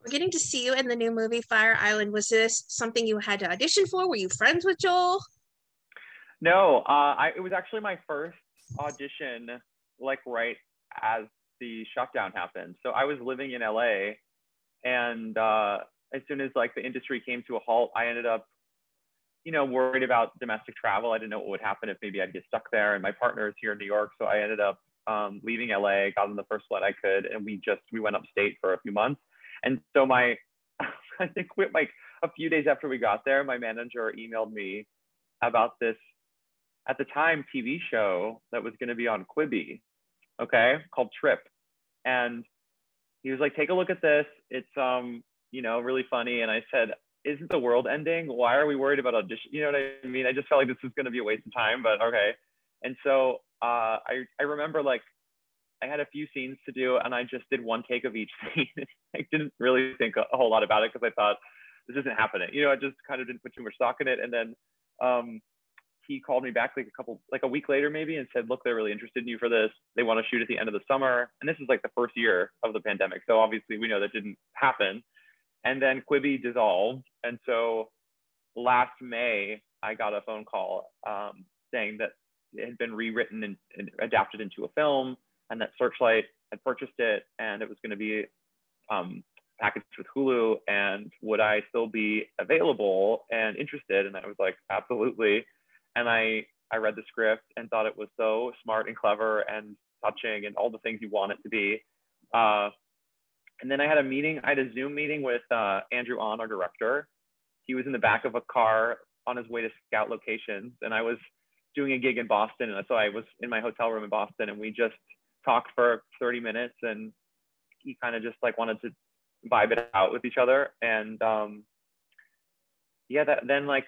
We're getting to see you in the new movie Fire Island. Was this something you had to audition for? Were you friends with Joel? No, it was actually my first audition, like right as the shutdown happened. So I was living in LA, and as soon as like the industry came to a halt, I ended up, worried about domestic travel. I didn't know what would happen if maybe I'd get stuck there. And my partner is here in New York, so I ended up leaving LA, got on the first flight I could, and we went upstate for a few months. And so I think like a few days after we got there, my manager emailed me about this, at the time, TV show that was going to be on Quibi, okay, called Trip. And he was like, take a look at this. It's, really funny. And I said, isn't the world ending? Why are we worried about audition? You know what I mean? I just felt like this was going to be a waste of time, but okay. And so I remember like I had a few scenes to do, and I just did one take of each scene. I didn't really think a whole lot about it because I thought this isn't happening. I just kind of didn't put too much stock in it. And then he called me back like a week later maybe and said, look, they're really interested in you for this. They want to shoot at the end of the summer. And this is like the first year of the pandemic. So obviously we know that didn't happen. And then Quibi dissolved. And so last May, I got a phone call saying that it had been rewritten and adapted into a film, and that Searchlight had purchased it, and it was going to be packaged with Hulu, and would I still be available and interested? And I was like, absolutely. And I read the script and thought it was so smart and clever and touching and all the things you want it to be. And then I had a Zoom meeting with Andrew On, our director. He was in the back of a car on his way to scout locations, and I was doing a gig in Boston. And so I was in my hotel room in Boston, and we just talked for 30 minutes, and he kind of just like wanted to vibe it out with each other. And then like,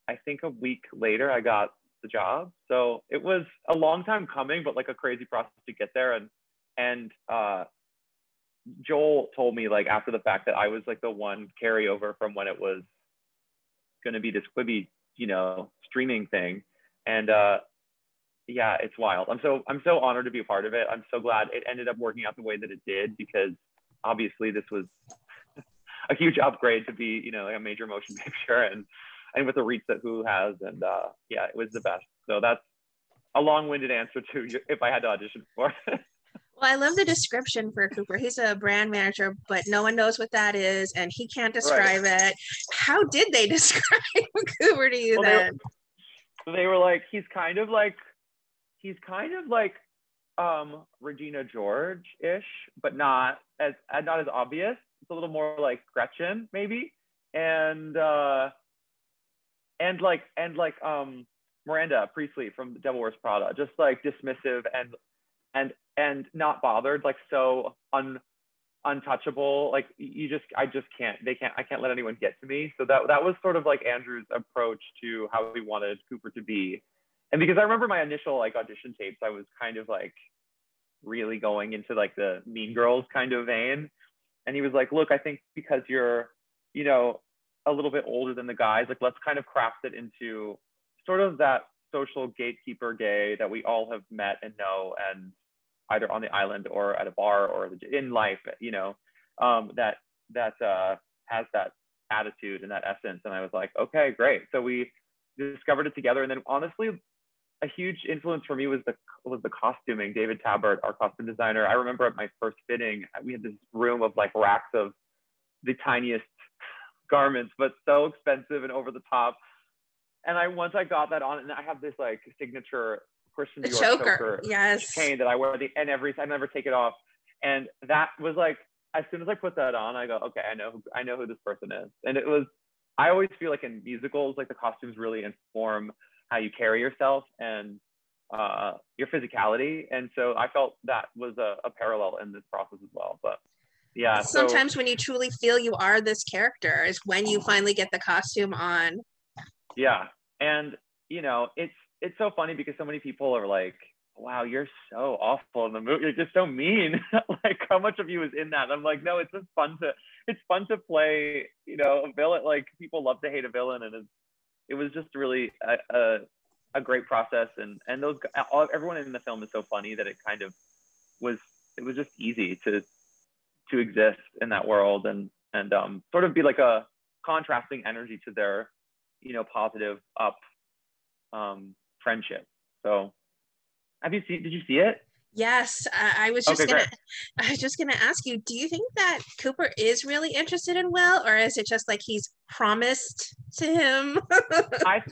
I think a week later I got the job. So it was a long time coming, but like a crazy process to get there. And Joel told me like after the fact that I was like the one carryover from when it was going to be this Quibi, streaming thing. And yeah, it's wild. I'm so honored to be a part of it. I'm so glad it ended up working out the way that it did, because obviously this was a huge upgrade to be, like a major motion picture, and with the reach that Hulu has. And yeah, it was the best. So that's a long-winded answer to if I had to audition for it. Well, I love the description for Cooper. He's a brand manager, but no one knows what that is, and he can't describe it. How did they describe Cooper to you then? They were like, he's kind of like Regina George-ish, but not as obvious. It's a little more like Gretchen, maybe. And Miranda Priestley from The Devil Wears Prada, just like dismissive and not bothered, like so untouchable. Like I can't let anyone get to me. So that was sort of like Andrew's approach to how he wanted Cooper to be. And because I remember my initial like audition tapes, I was kind of like really going into like the Mean Girls kind of vein. And he was like, look, I think because you're, a little bit older than the guys, like let's kind of craft it into sort of that social gatekeeper gay that we all have met and know, and either on the island or at a bar or in life, that has that attitude and that essence. And I was like, okay, great. So we discovered it together. And then honestly, a huge influence for me was the costuming. David Tabbert, our costume designer. I remember at my first fitting, we had this room of like racks of the tiniest garments, but so expensive and over the top. And once I got that on, and I have this like signature Christian Dior choker yes, chain that I wear I never take it off. And that was like, as soon as I put that on, I go, okay, I know who this person is. And I always feel like in musicals, like the costumes really inform how you carry yourself and your physicality. And so I felt that was a parallel in this process as well. But yeah, sometimes when you truly feel you are this character is when you finally get the costume on. Yeah. And it's so funny because so many people are like, wow, you're so awful in the movie, you're just so mean. Like how much of you is in that? And I'm like, no, it's just fun to play, a villain. Like people love to hate a villain, and it was just really a great process. And everyone in the film is so funny that it kind of was just easy to exist in that world. And and sort of be like a contrasting energy to their, positive up friendship. So did you see it? Yes, I was just Okay, gonna great. I was just gonna ask you, do you think that Cooper is really interested in Will, or is it just like he's promised to him? I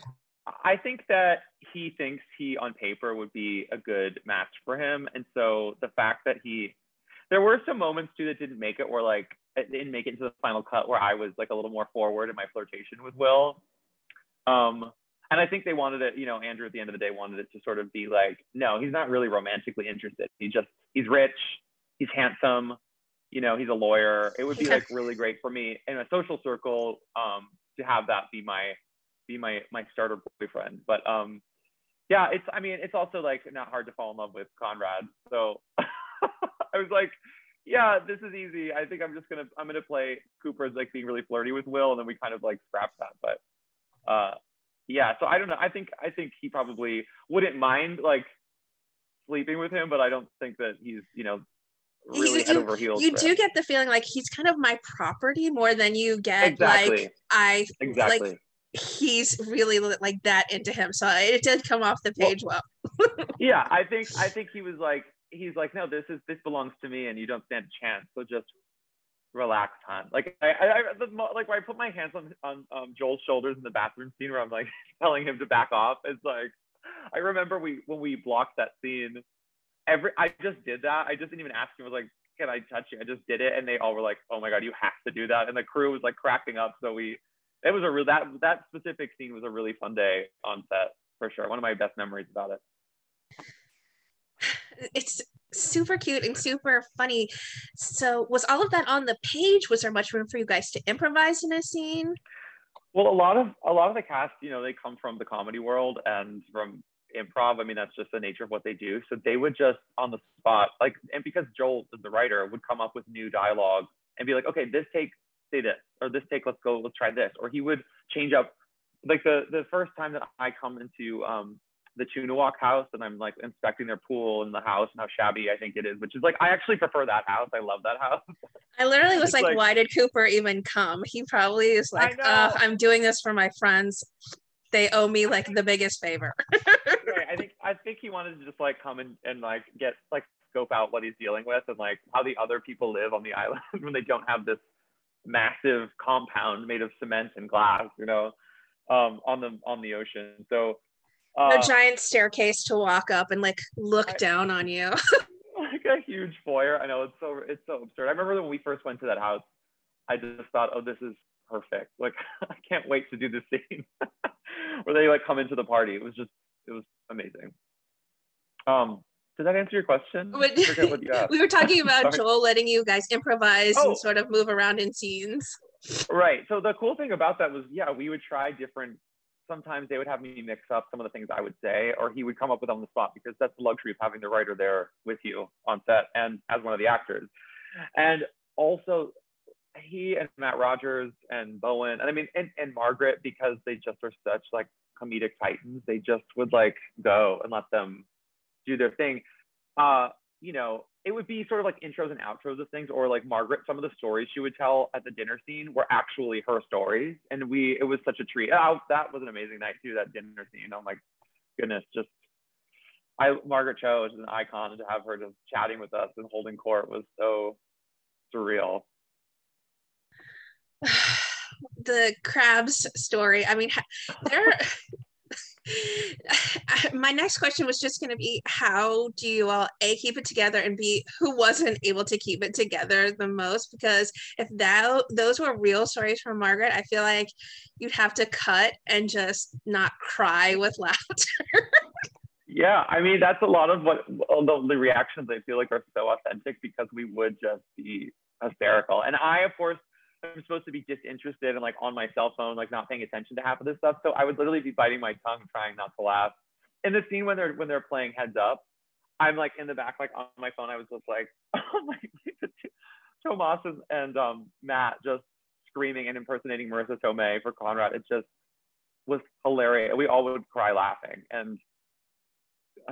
I think that he thinks he on paper would be a good match for him, and so the fact that there were some moments too that didn't make it, where like it didn't make it into the final cut, where I was like a little more forward in my flirtation with Will. And I think they wanted it, Andrew at the end of the day wanted it to sort of be like, no, he's not really romantically interested. He's rich, he's handsome, he's a lawyer. It would be like really great for me in a social circle to have that be my starter boyfriend. But yeah, it's also like not hard to fall in love with Conrad. So I was like, yeah, this is easy. I think I'm gonna play Cooper as like being really flirty with Will, and then we kind of like scrap that. But yeah, so I don't know. I think he probably wouldn't mind like sleeping with him, but I don't think that he's really head over heels. You do get the feeling like he's kind of my property more than you get exactly. like he's really like that into him. So it did come off the page well. Yeah, I think he was like, he's like, no, this belongs to me, and you don't stand a chance. So just relax, hon. Like like where I put my hands on Joel's shoulders in the bathroom scene, where I'm like telling him to back off. It's like, I remember when we blocked that scene. I just did that. I just didn't even ask him. I was like, can I touch you? I just did it, and they all were like, oh my god, you have to do that. And the crew was like cracking up. So it was that specific scene was a really fun day on set for sure. One of my best memories about it. It's super cute and super funny. So was all of that on the page? Was there much room for you guys to improvise in a scene? Well, a lot of the cast, they come from the comedy world and from improv. I mean, that's just the nature of what they do. So they would just on the spot, like, and because Joel, the writer, would come up with new dialogue and be like, okay, this take, say this, or this take, let's try this. Or he would change up. Like the first time that I come into the Chunawak house and I'm like inspecting their pool and the house and how shabby I think it is, which is like, I actually prefer that house. I love that house. I literally was like, why did Cooper even come? He probably is like, I'm doing this for my friends. They owe me like the biggest favor. Right. I think he wanted to just like come and like get like scope out what he's dealing with and like how the other people live on the island when they don't have this massive compound made of cement and glass, on the ocean. So no giant staircase to walk up and like look down on you. Like a huge foyer. I know, it's so absurd. I remember when we first went to that house, I just thought, oh, this is perfect. Like, I can't wait to do this scene where they like come into the party. It was amazing. Did that answer your question? I forget what you asked. We were talking about Joel letting you guys improvise and sort of move around in scenes. Right. So the cool thing about that was, yeah, we would try different. Sometimes they would have me mix up some of the things I would say, or he would come up with on the spot, because that's the luxury of having the writer there with you on set and as one of the actors. And also he and Matt Rogers and Bowen, and I mean, and Margaret, because they just are such like comedic titans, they just would like go and let them do their thing. It would be sort of like intros and outros of things, or like Margaret, some of the stories she would tell at the dinner scene were actually her stories. And it was such a treat. That was an amazing night too, that dinner scene. Oh my goodness. Margaret Cho is an icon, and to have her just chatting with us and holding court was so surreal. The crabs story. I mean, my next question was just going to be, how do you all A, keep it together, and B, who wasn't able to keep it together the most? Because if those were real stories from Margaret, I feel like you'd have to cut and just not cry with laughter. Yeah, I mean, that's a lot of what the reactions I feel like are so authentic, because we would just be hysterical. And I, of course, I'm supposed to be disinterested and like on my cell phone, like not paying attention to half of this stuff. So I would literally be biting my tongue, trying not to laugh. In the scene when they're playing Heads Up, I'm like in the back, like on my phone. I was just like, oh my, Tomas and Matt just screaming and impersonating Marissa Tomei for Conrad. It just was hilarious. We all would cry laughing, and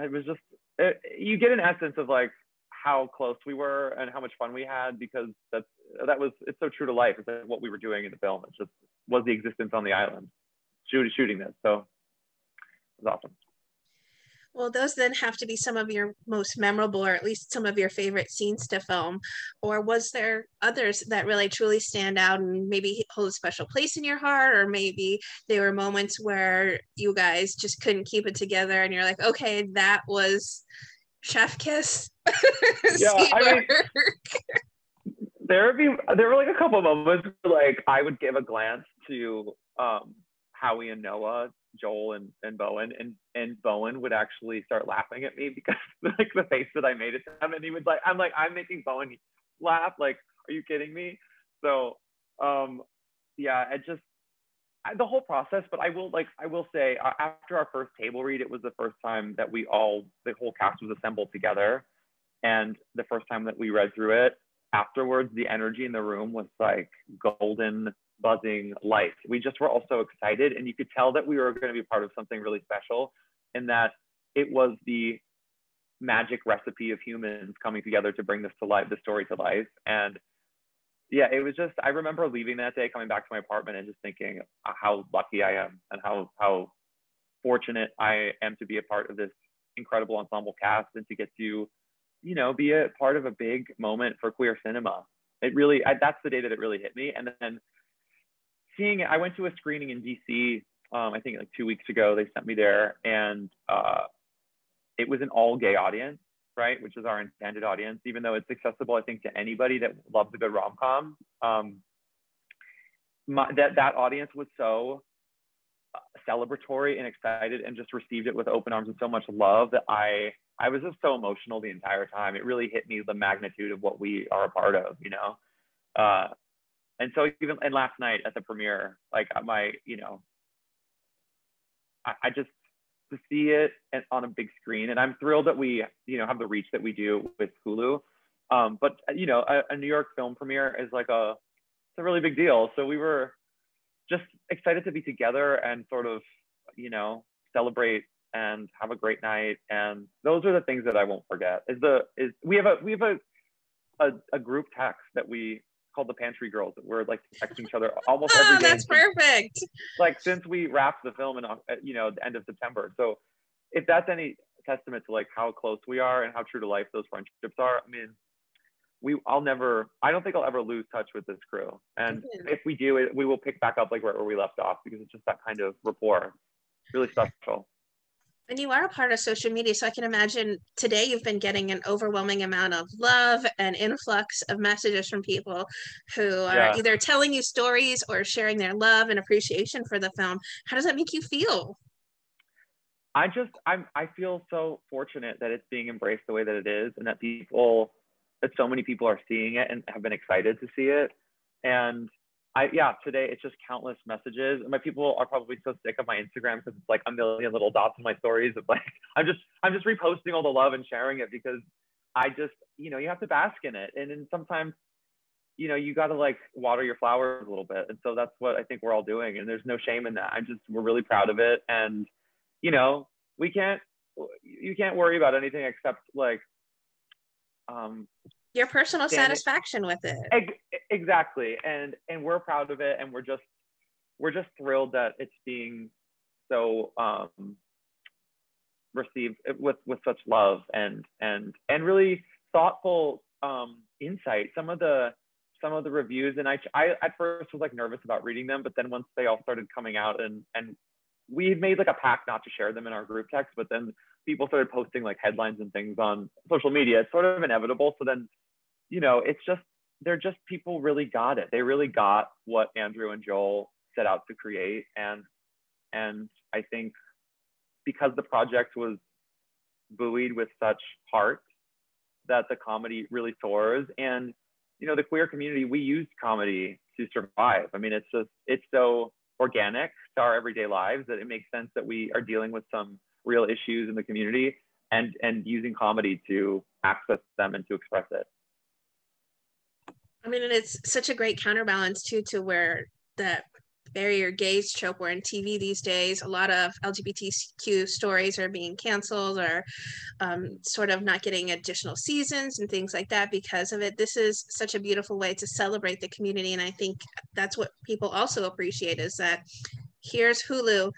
it was just, you get an essence of like how close we were and how much fun we had, because it's so true to life. It's like what we were doing in the film. It just was the existence on the island, shooting this. So it was awesome. Well, those then have to be some of your most memorable, or at least some of your favorite scenes to film. Or was there others that really truly stand out and maybe hold a special place in your heart? Or maybe there were moments where you guys just couldn't keep it together and you're like, okay, that was chef kiss. Yeah, I mean, there were like a couple of moments where, like, I would give a glance to Howie and Noah, Joel and Bowen, and Bowen would actually start laughing at me because like the face that I made at them, and he would like, I'm making Bowen laugh, like, are you kidding me? So yeah, the whole process. But I will say, after our first table read, it was the first time that the whole cast was assembled together, and the first time that we read through it. Afterwards, the energy in the room was like golden, buzzing light. We just were all so excited, and you could tell that we were going to be part of something really special, and that it was the magic recipe of humans coming together to bring this to life, the story to life. And yeah, it was just, I remember leaving that day, coming back to my apartment and just thinking how lucky I am and how fortunate I am to be a part of this incredible ensemble cast, and to get to, be a part of a big moment for queer cinema. It really, that's the day that it really hit me. And then seeing it, I went to a screening in DC, I think like 2 weeks ago. They sent me there, and it was an all gay audience, right? Which is our intended audience, even though it's accessible, I think, to anybody that loves a good rom-com. That audience was so celebratory and excited, and just received it with open arms and so much love, that I was just so emotional the entire time. It really hit me, the magnitude of what we are a part of, and so and last night at the premiere, like I just, to see it on a big screen, and I'm thrilled that we have the reach that we do with Hulu. But a New York film premiere is like it's a really big deal. So we were just excited to be together and sort of celebrate and have a great night. And those are the things that I won't forget. We have a group text that we called the Pantry Girls, that we're like texting each other almost every day. That's perfect. Since we wrapped the film in the end of September. So if that's any testament to like how close we are and how true to life those friendships are, I mean, I don't think I'll ever lose touch with this crew. And if we do, we will pick back up like where we left off, because it's just that kind of rapport. Really special. And you are a part of social media, so I can imagine today you've been getting an overwhelming amount of love and influx of messages from people who are either telling you stories or sharing their love and appreciation for the film. How does that make you feel? I feel so fortunate that it's being embraced the way that it is, and that so many people are seeing it and have been excited to see it. And today it's just countless messages. My people are probably so sick of my Instagram, because it's like a million little dots in my stories of like, I'm just reposting all the love and sharing it, because I just, you have to bask in it. And then sometimes, you got to like water your flowers a little bit. And so that's what I think we're all doing. And there's no shame in that. We're really proud of it. And, you can't worry about anything except like, your personal satisfaction with it. Exactly. And we're proud of it, and we're just thrilled that it's being so received with such love and really thoughtful insight. Some of the reviews, and I at first was like nervous about reading them, but then once they all started coming out, and we had made like a pact not to share them in our group text, but then people started posting like headlines and things on social media. It's sort of inevitable. So then, they're just, people really got it. They really got what Andrew and Joel set out to create. And I think because the project was buoyed with such heart, that the comedy really soars. And, the queer community, we use comedy to survive. I mean, it's so organic to our everyday lives that it makes sense that we are dealing with some real issues in the community, and using comedy to access them and to express it. I mean, and it's such a great counterbalance too, to where that barrier gaze trope where in TV these days, a lot of LGBTQ stories are being canceled or sort of not getting additional seasons and things like that because of it. This is such a beautiful way to celebrate the community. And I think that's what people also appreciate is that here's Hulu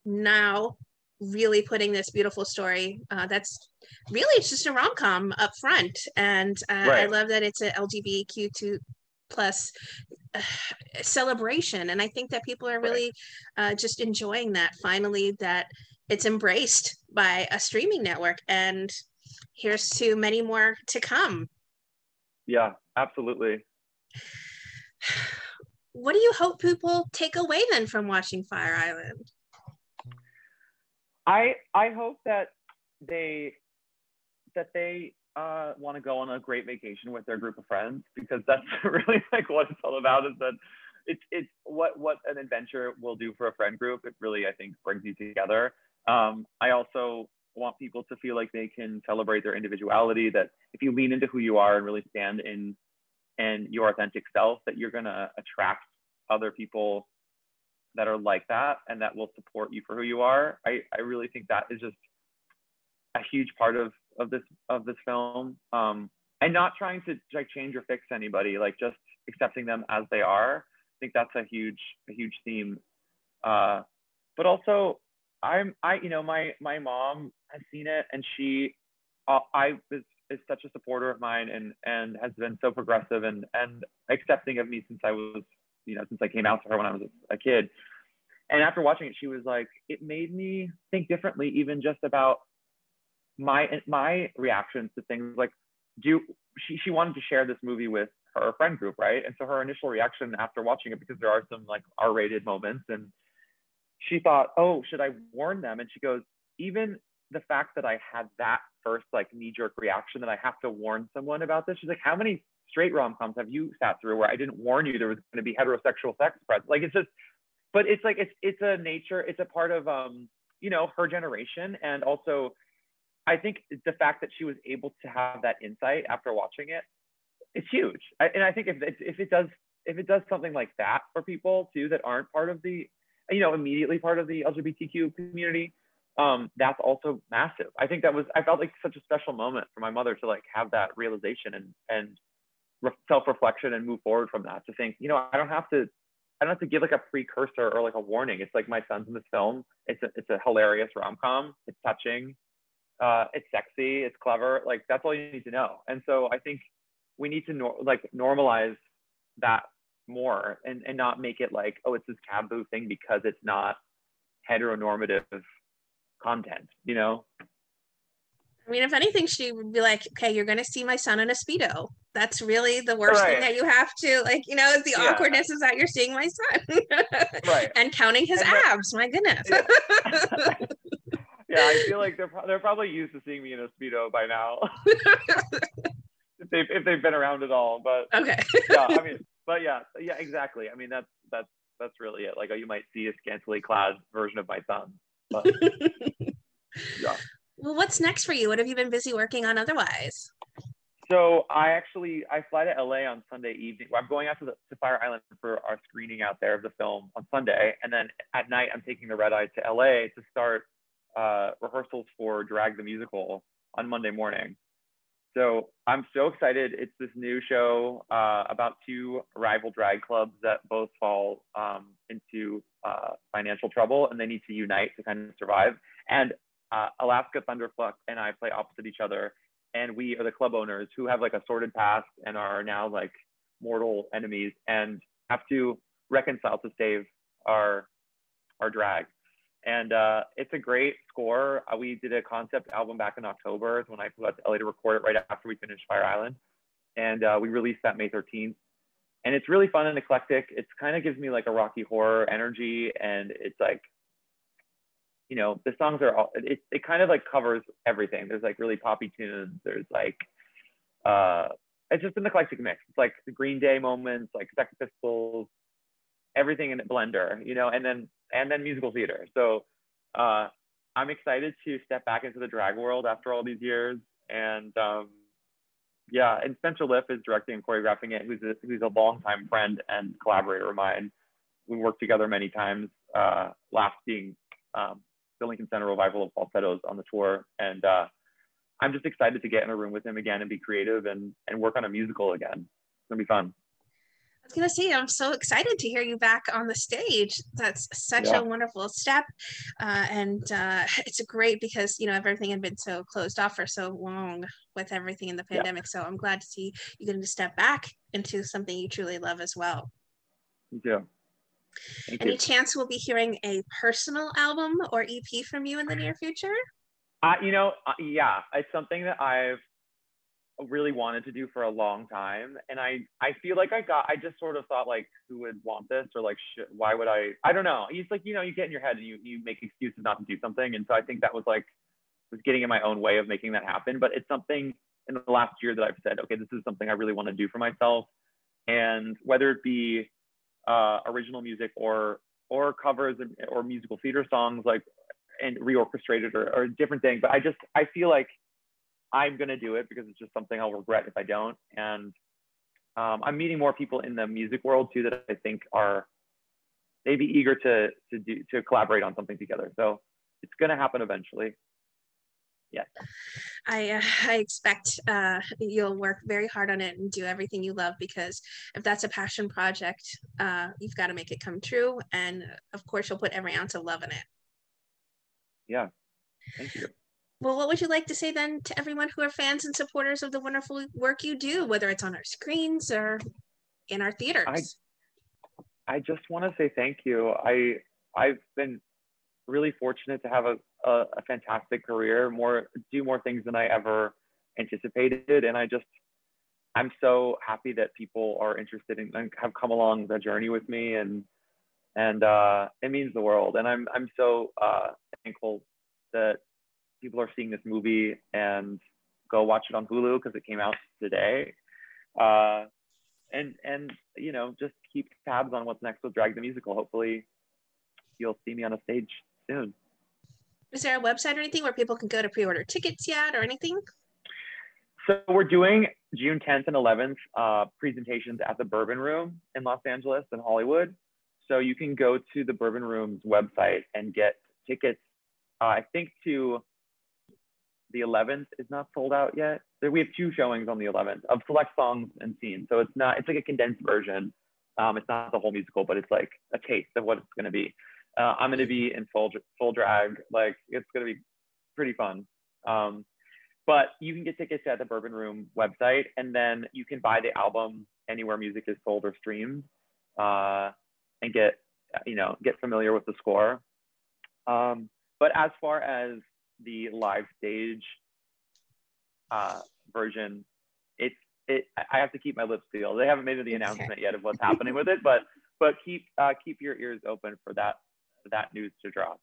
now really putting this beautiful story that's really it's just a rom-com up front, and I Right. love that it's an LGBTQ2 plus celebration, and I think that people are Right. really just enjoying that finally, that it's embraced by a streaming network, and here's to many more to come. Yeah, absolutely. What do you hope people take away then from watching Fire Island? I hope that they want to go on a great vacation with their group of friends, because that's really like what it's all about, is that it's what an adventure will do for a friend group. It really, I think, brings you together. I also want people to feel like they can celebrate their individuality, that if you lean into who you are and really stand in your authentic self, that you're going to attract other people that are like that and that will support you for who you are. I really think that is just a huge part of this film. And not trying to like change or fix anybody, like just accepting them as they are. I think that's a huge theme. But also, my mom has seen it, and she is such a supporter of mine, and has been so progressive and accepting of me since I came out to her when I was a kid. And after watching it, she was like, it made me think differently, even just about my reactions to things. Like, she wanted to share this movie with her friend group, right? And so her initial reaction after watching it, because there are some like R-rated moments, and she thought, oh, should I warn them? And she goes, even the fact that I had that first like knee-jerk reaction that I have to warn someone about this, she's like, how many straight rom-coms have you sat through where I didn't warn you there was going to be heterosexual sex present? Like, it's just, but it's like it's a nature, it's a part of her generation. And also, I think the fact that she was able to have that insight after watching it, it's huge. And I think if it does something like that for people too that aren't part of the, immediately part of the LGBTQ community, that's also massive. I felt like such a special moment for my mother to like have that realization and self-reflection and move forward from that, to think, I don't have to give like a precursor or like a warning. It's like, my son's in this film. It's a hilarious rom-com. It's touching. It's sexy. It's clever. Like, that's all you need to know. And so I think we need to normalize that more, and not make it like, oh, it's this taboo thing because it's not heteronormative content. I mean, if anything, she would be like, okay, you're going to see my son in a Speedo. That's really the worst thing Right. that you have to, like, the Yeah. awkwardness is that you're seeing my son. Right. And counting his abs. My goodness. Yeah. Yeah, I feel like they're probably used to seeing me in a Speedo by now. if they've been around at all. But okay. Yeah, I mean, but yeah, exactly. I mean, that's really it. Like, you might see a scantily clad version of my son. But yeah. Well, what's next for you? What have you been busy working on otherwise? So I fly to LA on Sunday evening. I'm going out to Fire Island for our screening out there of the film on Sunday, and then at night I'm taking the red eye to LA to start rehearsals for Drag the Musical on Monday morning. So I'm so excited. It's this new show about two rival drag clubs that both fall into financial trouble, and they need to unite to kind of survive. And Alaska Thunderfuck and I play opposite each other, and we are the club owners who have like a sordid past and are now like mortal enemies, and have to reconcile to save our drag. And it's a great score. We did a concept album back in October when I flew out to LA to record it right after we finished Fire Island. And we released that May 13th. And it's really fun and eclectic. It kind of gives me like a Rocky Horror energy. And it's like, the songs are all, it kind of like covers everything. There's like really poppy tunes. There's like, it's just an eclectic mix. It's like the Green Day moments, like Sex Pistols, everything in a blender, and then musical theater. So I'm excited to step back into the drag world after all these years. And and Spencer Liff is directing and choreographing it, who's a longtime friend and collaborator of mine. we worked together many times. Last being the Lincoln Center revival of falsettos on the tour, and I'm just excited to get in a room with him again and be creative and work on a musical again. It's gonna be fun. I was gonna say, I'm so excited to hear you back on the stage. That's such Yeah. a wonderful step, and it's great because everything had been so closed off for so long with everything in the Yeah. pandemic. So I'm glad to see you getting to step back into something you truly love as well. Me too. Thank Any you. chance we'll be hearing a personal album or EP from you in the near future? Yeah, it's something that I've really wanted to do for a long time, and I feel like I just sort of thought, like, who would want this, or like, why would I don't know. It's like, you get in your head and you make excuses not to do something, and so I think that was getting in my own way of making that happen. But it's something in the last year that I've said, okay, this is something I really want to do for myself, and whether it be original music or covers or musical theater songs, like, and reorchestrated or a different thing. But I feel like I'm going to do it because it's just something I'll regret if I don't. And I'm meeting more people in the music world too that I think are maybe eager to collaborate on something together. So it's going to happen eventually. Yeah. I expect you'll work very hard on it and do everything you love, because if that's a passion project, you've got to make it come true. And of course, you'll put every ounce of love in it. Yeah. Thank you. Well, what would you like to say then to everyone who are fans and supporters of the wonderful work you do, whether it's on our screens or in our theaters? I just want to say thank you. I've been really fortunate to have a fantastic career, do more things than I ever anticipated. And I'm so happy that people are interested in and have come along the journey with me, and it means the world. And I'm so thankful that people are seeing this movie, and go watch it on Hulu because it came out today. And just keep tabs on what's next with Drag the Musical. Hopefully you'll see me on a stage soon. Is there a website or anything where people can go to pre-order tickets yet, or anything? So we're doing June 10th and 11th presentations at the Bourbon Room in Los Angeles and Hollywood. So you can go to the Bourbon Room's website and get tickets. I think to the 11th is not sold out yet. We have 2 showings on the 11th of select songs and scenes. So it's like a condensed version. It's not the whole musical, but it's like a taste of what it's going to be. I'm going to be in full drag. Like, it's going to be pretty fun. But you can get tickets at the Bourbon Room website, and then you can buy the album anywhere music is sold or streamed, and get familiar with the score. But as far as the live stage version, I have to keep my lips sealed. They haven't made the announcement yet of what's happening with it, but keep your ears open for that news to drop.